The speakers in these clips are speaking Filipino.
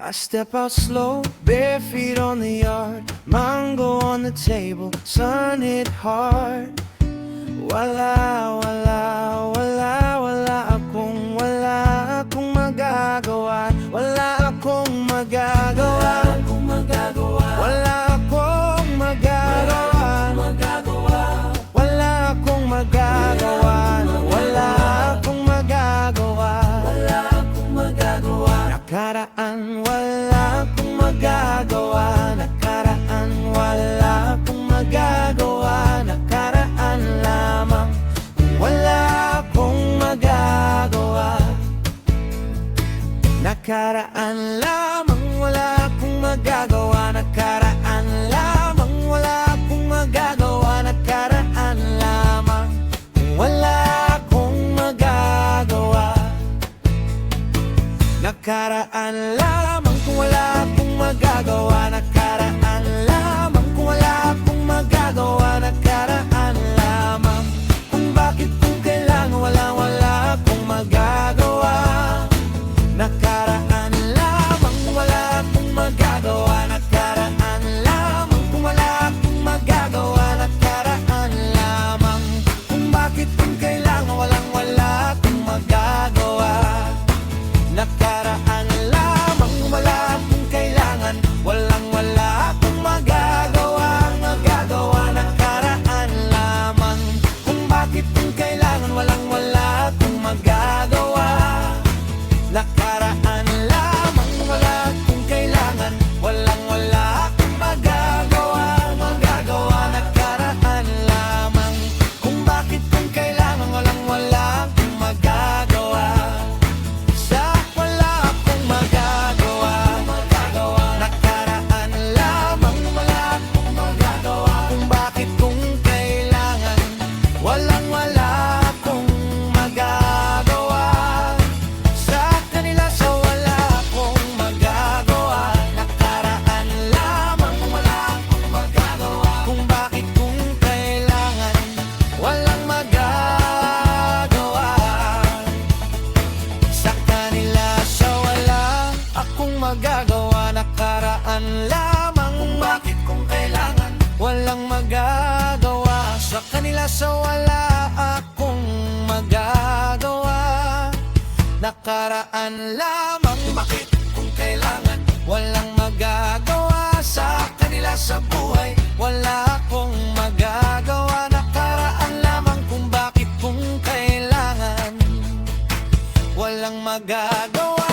I step out slow, bare feet on the yard, mango on the table, sun hit hard. Wala, wala, wala, wala akong magagawa. Wala akong magagawa. Wala akong magagawa. Wala akong magagawa. Wala akong magagawa. Nakaraan, wala akong magagawa. Nakaraan, wala akong magagawa. Nakaraan lamang, wala akong magagawa. Nakaraan lamang, wala akong magagawa. Nakaraan lamang, wala akong magagawa. Nakaraan lamang, wala akong magagawa. Nakaraan lamang kung wala akong magagawa. Nakaraan lamang kung wala akong magagawa. Nakaraan lamang kung bakit kung kailangan wala akong magagawa. Nakaraan lamang kung wala akong magagawa. Nakaraan lamang kung wala akong magagawa. Nakaraan lamang kung bakit kung kailangan wala akong magagawa. Nakaraan lamang, wala akong kailangan, wala akong magagawa. Nakaraan lamang, kung bakit kung kailangan wala akong magagawa. Nakaraan lamang, wala akong kailangan, wala akong magagawa. Nakaraan lamang, kung bakit kung kailangan wala akong magagawa. Magagawa, nakaraan lamang kung bakit kung kailangan walang magagawa. Sa kanila sa wala akong magagawa. Nakaraan lamang kung bakit kung kailangan walang magagawa. Sa kanila sa buhay wala akong magagawa. Nakaraan lamang kung bakit kung kailangan walang magagawa.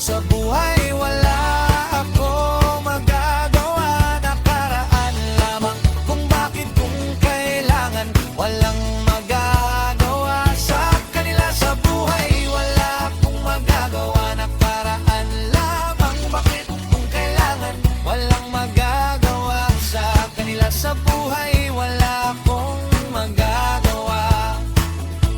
Sa buhay wala akong magagawa. Nakaraan lamang kung bakit kung kailangan walang magagawa. Sa kanila sa buhay wala akong magagawa. Nakaraan lamang bakit kung kailangan walang magagawa. Sa kanila sa buhay wala akong magagawa.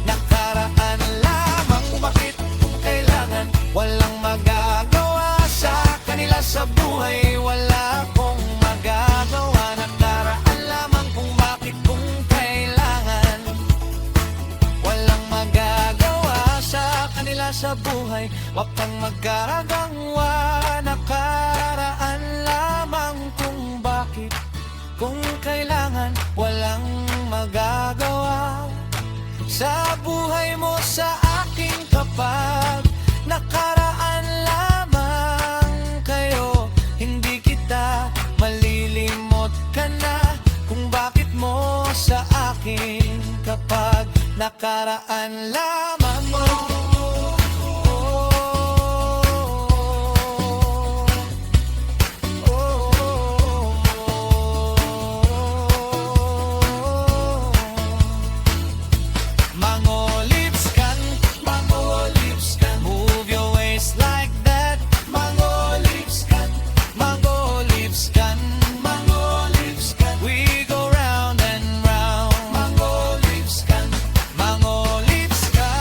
Nakaraan lamang bakit kung kailangan walang magagawa. Sa kanila sa buhay wala akong magagawa. Nakaraan lamang kung bakit kung kailangan walang magagawa. Sa kanila sa buhay wag kang magagawa. Nakaraan lamang kung bakit kung kailangan walang magagawa. Sa buhay mo sa akin kapag nakaraan lamang kayo, hindi kita malilimot ka na. Kung bakit mo sa akin kapag nakaraan lamang mo. Mango lips ka.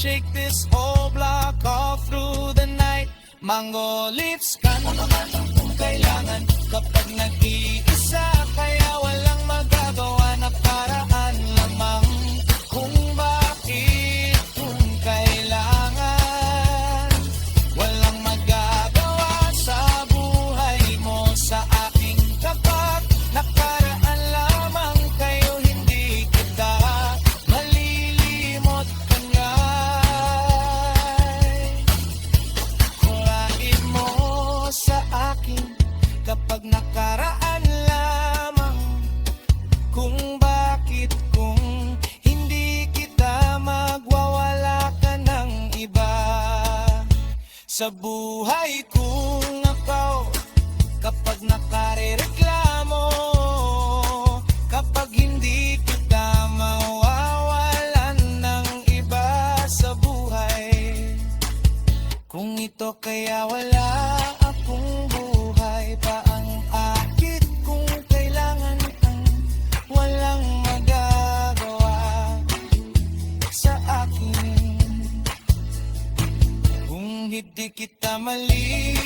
shake this whole block all through the night. Mango lips ka na naman kung kailangan. Kapag nag-iisa, kaya walang magagawa na paraan lamang. Kung bakit, kung kailangan. Walang magagawa sa buhay mo, sa aking tapat. Nakaraan lamang kayo, hindi kita malilimot kanyay. Kulain mo sa akin kapag nakaraan lamang. Kung bakit kung hindi kita magwawala ka ng iba. Sa buhay kong ako, kapag nakarereklamo, kapag hindi kita mawawalan ng iba sa buhay. Kung ito kaya wala akong buhay pa ang akit. Kung kailangan ang walang magagawa sa akin. Kung hindi kita mali